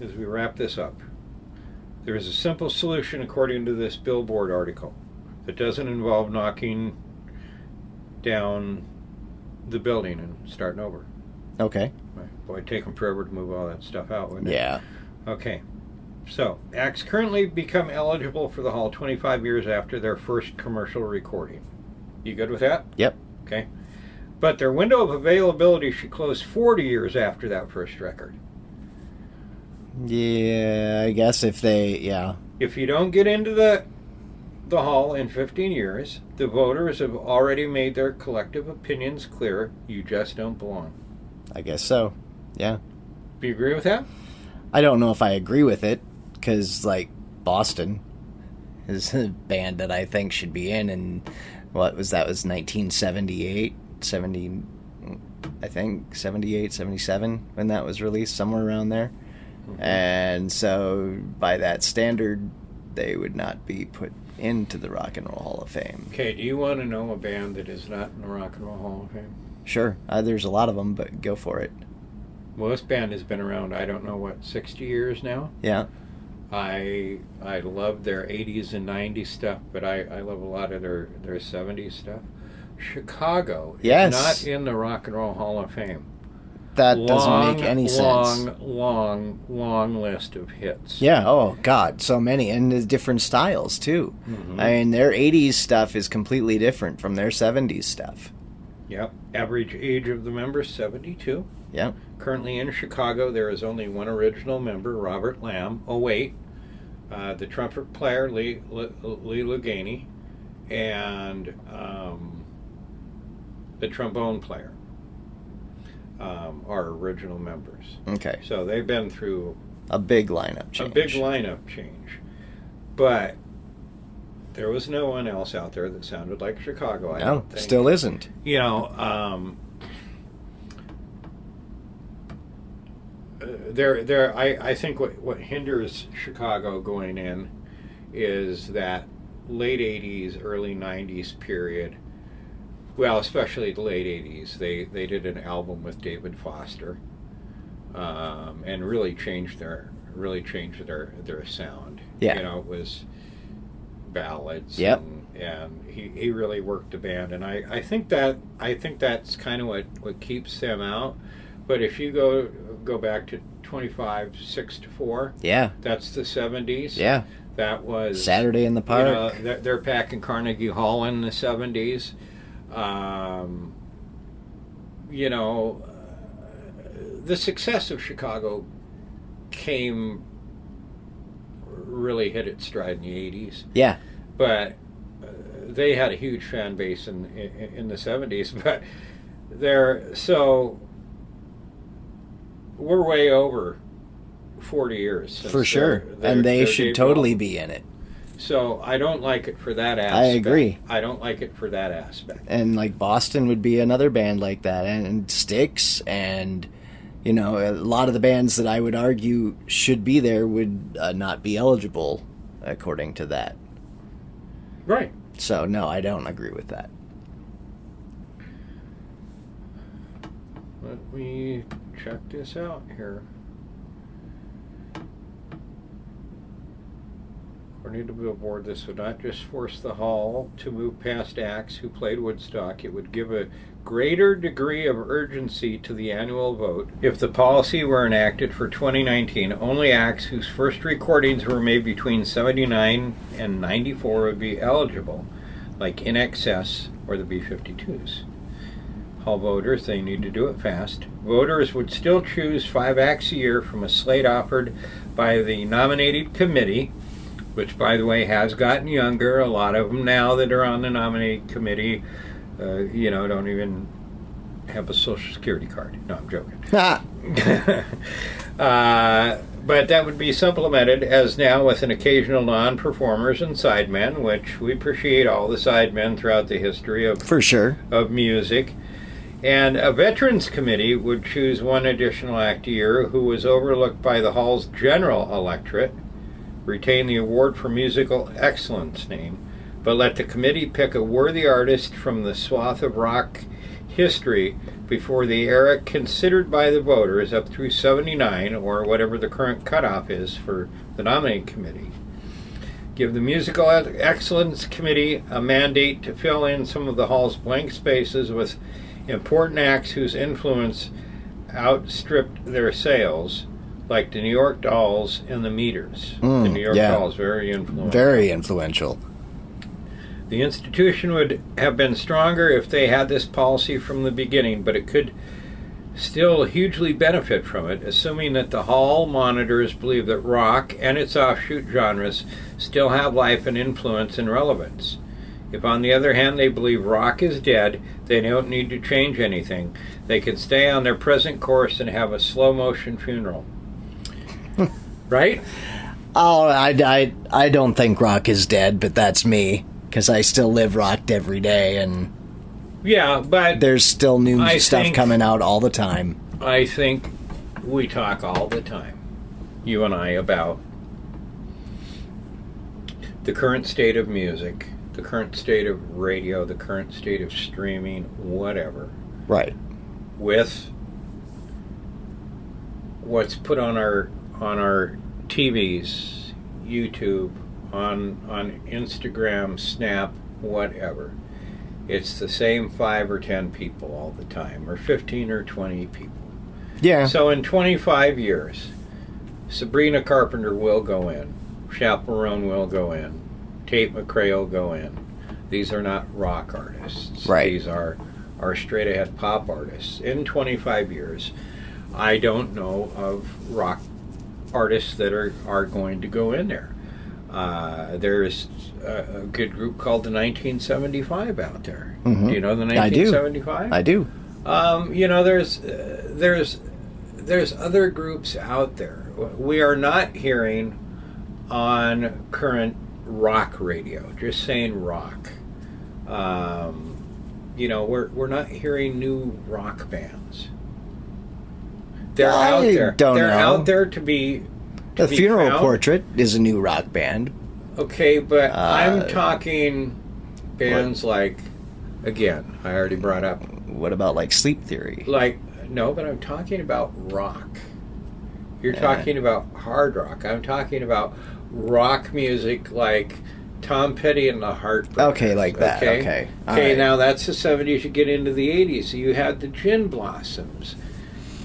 Speaker 2: as we wrap this up, there is a simple solution according to this Billboard article that doesn't involve knocking down the building and starting over.
Speaker 1: Okay.
Speaker 2: Boy, it'd take them forever to move all that stuff out, wouldn't it?
Speaker 1: Yeah.
Speaker 2: Okay. So, acts currently become eligible for the hall 25 years after their first commercial recording. You good with that?
Speaker 1: Yep.
Speaker 2: Okay. But their window of availability should close 40 years after that first record.
Speaker 1: Yeah, I guess if they, yeah.
Speaker 2: If you don't get into the hall in 15 years, the voters have already made their collective opinions clear. You just don't belong.
Speaker 1: I guess so. Yeah.
Speaker 2: Do you agree with that?
Speaker 1: I don't know if I agree with it, because, like, Boston is a band that I think should be in, and what was that? Was 1978, 70, I think, 78, 77, when that was released, somewhere around there. Mm-hmm. And so, by that standard, they would not be put into the Rock and Roll Hall of Fame.
Speaker 2: Okay, do you want to know a band that is not in the Rock and Roll Hall of Fame?
Speaker 1: Sure. There's a lot of them, but go for it.
Speaker 2: Well, this band has been around, I don't know, what, 60 years now?
Speaker 1: Yeah.
Speaker 2: I love their 80s and 90s stuff, but I love a lot of their 70s stuff. Chicago is not in the Rock and Roll Hall of Fame.
Speaker 1: That doesn't make any sense.
Speaker 2: Long list of hits.
Speaker 1: Yeah, oh God, so many, and the different styles too. Mm-hmm. I mean, their 80s stuff is completely different from their 70s stuff.
Speaker 2: Yep. Average age of the members, 72.
Speaker 1: Yep.
Speaker 2: Currently in Chicago, there is only one original member, Robert Lamb. Oh, wait. The trumpet player, Lee Luganey, and the trombone player are original members.
Speaker 1: Okay.
Speaker 2: So they've been through
Speaker 1: a big lineup
Speaker 2: change. But there was no one else out there that sounded like Chicago, I don't think.
Speaker 1: Still isn't.
Speaker 2: You know, I think what hinders Chicago going in is that late 80s, early 90s period. Well, especially the late 80s, they did an album with David Foster, and really changed their sound.
Speaker 1: Yeah.
Speaker 2: You know, it was ballads.
Speaker 1: Yep.
Speaker 2: And he really worked the band, and I think that's kind of what keeps them out. But if you go back to 25-6-4,
Speaker 1: yeah,
Speaker 2: that's the 70s.
Speaker 1: Yeah,
Speaker 2: that was
Speaker 1: Saturday in the Park.
Speaker 2: You know, they're packing Carnegie Hall in the 70s. You know, the success of Chicago really hit its stride in the 80s.
Speaker 1: Yeah.
Speaker 2: But they had a huge fan base in the 70s. But we're way over 40 years.
Speaker 1: For sure. And they should totally be in it.
Speaker 2: So I don't like it for that aspect.
Speaker 1: I agree.
Speaker 2: I don't like it for that aspect.
Speaker 1: And like Boston would be another band like that, and Styx, and you know, a lot of the bands that I would argue should be there would not be eligible according to that.
Speaker 2: Right.
Speaker 1: So no, I don't agree with that.
Speaker 2: Let me check this out here. According to Billboard, this would not just force the hall to move past acts who played Woodstock. It would give a greater degree of urgency to the annual vote. If the policy were enacted for 2019, only acts whose first recordings were made between 79 and 94 would be eligible, like In Excess or the B-52s. Hall voters, they need to do it fast. Voters would still choose 5 acts a year from a slate offered by the nominating committee, which, by the way, has gotten younger. A lot of them now that are on the nominating committee, don't even have a Social Security card. No, I'm joking. But that would be supplemented, as now, with an occasional non-performers and sidemen, which we appreciate all the sidemen throughout the history of
Speaker 1: for sure
Speaker 2: of music. And a veterans committee would choose 1 additional act a year who was overlooked by the hall's general electorate, retain the award for musical excellence name, but let the committee pick a worthy artist from the swath of rock history before the era considered by the voters up through 79, or whatever the current cutoff is for the nominating committee. Give the Musical Excellence Committee a mandate to fill in some of the hall's blank spaces with important acts whose influence outstripped their sales, like the New York Dolls and the Meters. The New York Dolls, very influential.
Speaker 1: Very influential.
Speaker 2: The institution would have been stronger if they had this policy from the beginning, but it could still hugely benefit from it, assuming that the hall monitors believe that rock and its offshoot genres still have life and influence and relevance. If, on the other hand, they believe rock is dead, they don't need to change anything. They can stay on their present course and have a slow-motion funeral. Right?
Speaker 1: Oh, I don't think rock is dead, but that's me, because I still live rocked every day, and
Speaker 2: yeah, but
Speaker 1: there's still new stuff coming out all the time.
Speaker 2: I think we talk all the time, you and I, about the current state of music, the current state of radio, the current state of streaming, whatever.
Speaker 1: Right.
Speaker 2: With what's put on our TVs, YouTube, on Instagram, Snap, whatever. It's the same 5 or 10 people all the time, or 15 or 20 people.
Speaker 1: Yeah.
Speaker 2: So in 25 years, Sabrina Carpenter will go in, Chaperone will go in, Tate McRae will go in. These are not rock artists.
Speaker 1: Right.
Speaker 2: These are straight-ahead pop artists. In 25 years, I don't know of rock artists that are going to go in there. There's a good group called the 1975 out there.
Speaker 1: Mm-hmm.
Speaker 2: Do you know the 1975?
Speaker 1: I do.
Speaker 2: There's other groups out there. We are not hearing on current rock radio, just saying rock. We're not hearing new rock bands. They're out there. They're out there to be.
Speaker 1: The Funeral Portrait is a new rock band.
Speaker 2: Okay, but I'm talking bands like, again, I already brought up.
Speaker 1: What about like Sleep Theory?
Speaker 2: No, but I'm talking about rock. You're talking about hard rock. I'm talking about rock music like Tom Petty and the Heartbreakers.
Speaker 1: Okay, like that. Okay.
Speaker 2: Okay, now that's the 70s. You get into the 80s. You had the Gin Blossoms.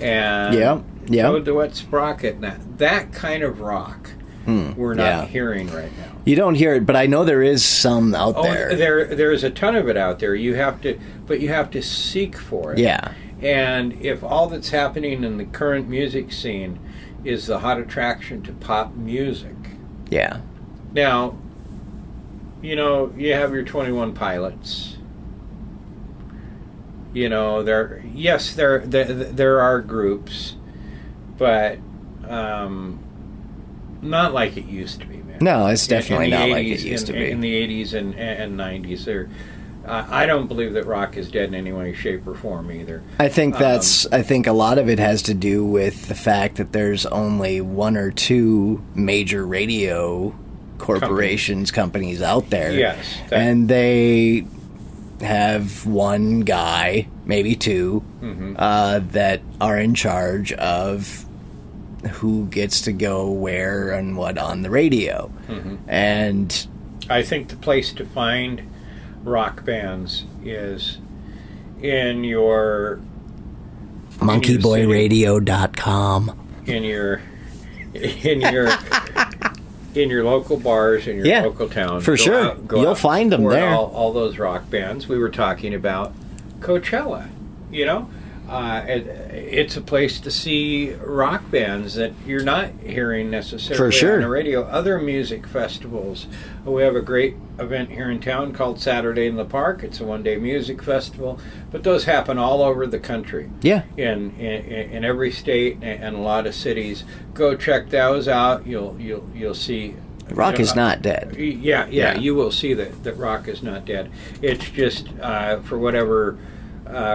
Speaker 2: And Toad the Wet Sprocket. Now, that kind of rock we're not hearing right now.
Speaker 1: You don't hear it, but I know there is some out there.
Speaker 2: There's a ton of it out there. You have to seek for it.
Speaker 1: Yeah.
Speaker 2: And if all that's happening in the current music scene is the hot attraction to pop music.
Speaker 1: Yeah.
Speaker 2: Now, you have your 21 Pilots. There are groups, but not like it used to be, man.
Speaker 1: No, it's definitely not like it used to be.
Speaker 2: In the 80s and 90s, I don't believe that rock is dead in any way, shape, or form either.
Speaker 1: I think I think a lot of it has to do with the fact that there's only one or two major radio companies out there.
Speaker 2: Yes.
Speaker 1: And they have one guy, maybe two, that are in charge of who gets to go where and what on the radio. And
Speaker 2: I think the place to find rock bands is in your
Speaker 1: MonkeyBoyRadio.com.
Speaker 2: In your local bars, in your local town.
Speaker 1: For sure. You'll find them there.
Speaker 2: All those rock bands. We were talking about Coachella, it's a place to see rock bands that you're not hearing necessarily on the radio. Other music festivals. We have a great event here in town called Saturday in the Park. It's a one-day music festival, but those happen all over the country.
Speaker 1: Yeah.
Speaker 2: In every state and a lot of cities. Go check those out. You'll see.
Speaker 1: Rock is not dead.
Speaker 2: Yeah. You will see that rock is not dead. It's just for whatever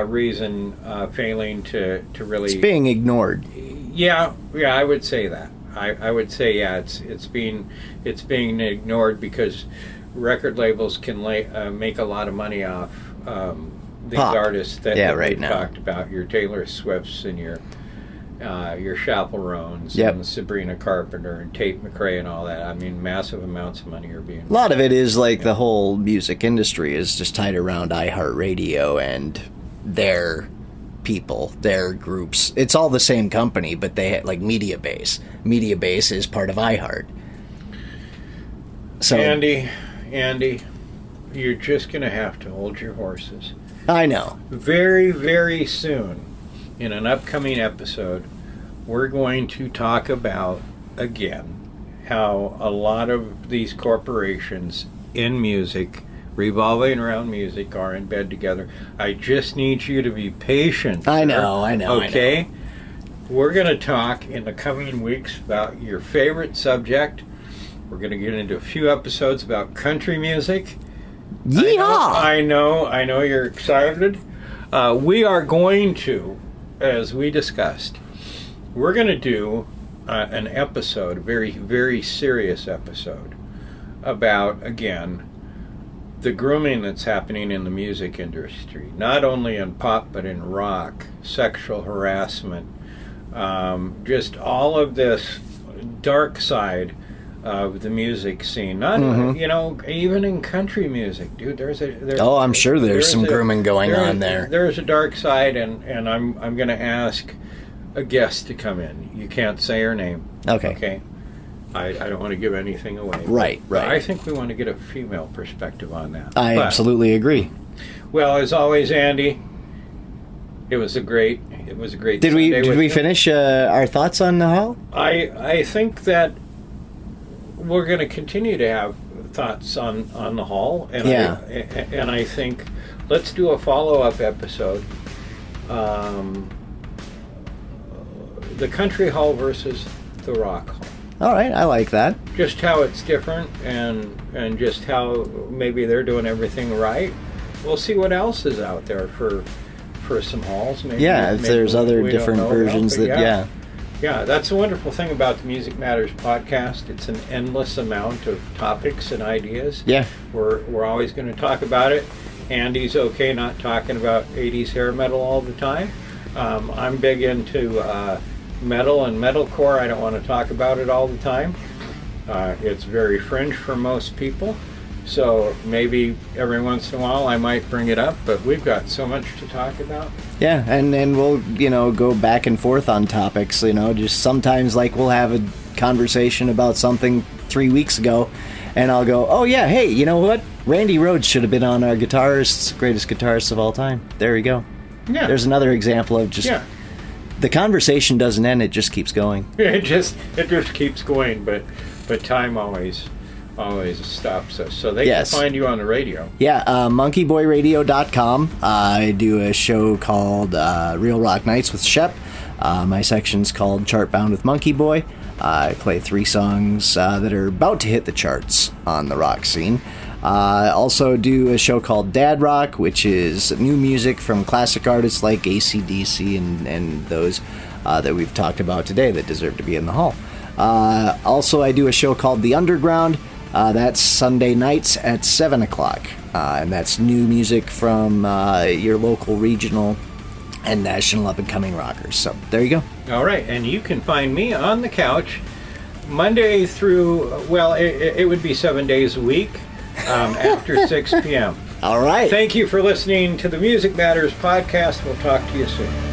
Speaker 2: reason failing to really.
Speaker 1: It's being ignored.
Speaker 2: Yeah, I would say that. I would say it's being ignored because record labels can make a lot of money off these
Speaker 1: Pop.
Speaker 2: artists that,
Speaker 1: Yeah,
Speaker 2: that
Speaker 1: right
Speaker 2: we've
Speaker 1: now.
Speaker 2: talked about, your Taylor Swifts and your Chaperones
Speaker 1: Yep.
Speaker 2: and Sabrina Carpenter and Tate McRae and all that. I mean, massive amounts of money are being.
Speaker 1: A lot of it is like the whole music industry is just tied around iHeartRadio and their people, their groups. It's all the same company, but they had like Media Base. Media Base is part of iHeart. So
Speaker 2: Andy, you're just going to have to hold your horses.
Speaker 1: I know.
Speaker 2: Very, very soon, in an upcoming episode, we're going to talk about, again, how a lot of these corporations in music, revolving around music, are in bed together. I just need you to be patient.
Speaker 1: I
Speaker 2: sir.
Speaker 1: know.
Speaker 2: Okay? We're going to talk in the coming weeks about your favorite subject. We're going to get into a few episodes about country music.
Speaker 1: Yeehaw!
Speaker 2: I know you're excited. We are going to, as we discussed, we're going to do an episode, a very, very serious episode, about, again, the grooming that's happening in the music industry, not only in pop but in rock, sexual harassment, just all of this dark side of the music scene. Not even in country music, dude.
Speaker 1: I'm sure there's some grooming going on there.
Speaker 2: There's a dark side, and I'm going to ask a guest to come in. You can't say her name. Okay. I don't want to give anything away.
Speaker 1: Right.
Speaker 2: I think we want to get a female perspective on that.
Speaker 1: I absolutely agree.
Speaker 2: Well, as always, Andy, it was a great.
Speaker 1: Did we finish our thoughts on the Hall?
Speaker 2: I think that we're going to continue to have thoughts on the Hall, and
Speaker 1: yeah.
Speaker 2: I think let's do a follow-up episode. The Country Hall versus the Rock Hall.
Speaker 1: All right, I like that.
Speaker 2: Just how it's different, and just how maybe they're doing everything right. We'll see what else is out there for some halls. Maybe,
Speaker 1: if there's other different versions that.
Speaker 2: Yeah, that's the wonderful thing about the Music Matters podcast. It's an endless amount of topics and ideas.
Speaker 1: Yeah.
Speaker 2: We're always going to talk about it. Andy's okay not talking about 80s hair metal all the time. I'm big into metal and metalcore. I don't want to talk about it all the time. It's very fringe for most people. So maybe every once in a while I might bring it up, but we've got so much to talk about.
Speaker 1: Yeah, and we'll, go back and forth on topics, just sometimes like we'll have a conversation about something 3 weeks ago, and I'll go, oh yeah, hey, you know what? Randy Rhoads should have been on our greatest guitarists of all time. There you go.
Speaker 2: Yeah.
Speaker 1: There's another example of just the conversation doesn't end, it just keeps going.
Speaker 2: It just keeps going, but time always stops us. So they can find you on the radio. Yeah,
Speaker 1: MonkeyBoyRadio.com. I do a show called Real Rock Nights with Shep. My section's called Chartbound with Monkey Boy. I play 3 songs that are about to hit the charts on the rock scene. I also do a show called Dad Rock, which is new music from classic artists like AC/DC and those that we've talked about today that deserve to be in the hall. Also, I do a show called The Underground. That's Sunday nights at 7 o'clock. And that's new music from your local, regional, and national up-and-coming rockers. So, there you go.
Speaker 2: All right. And you can find me on the couch Monday through, it would be 7 days a week after 6 p.m.
Speaker 1: All right.
Speaker 2: Thank you for listening to the Music Matters podcast. We'll talk to you soon.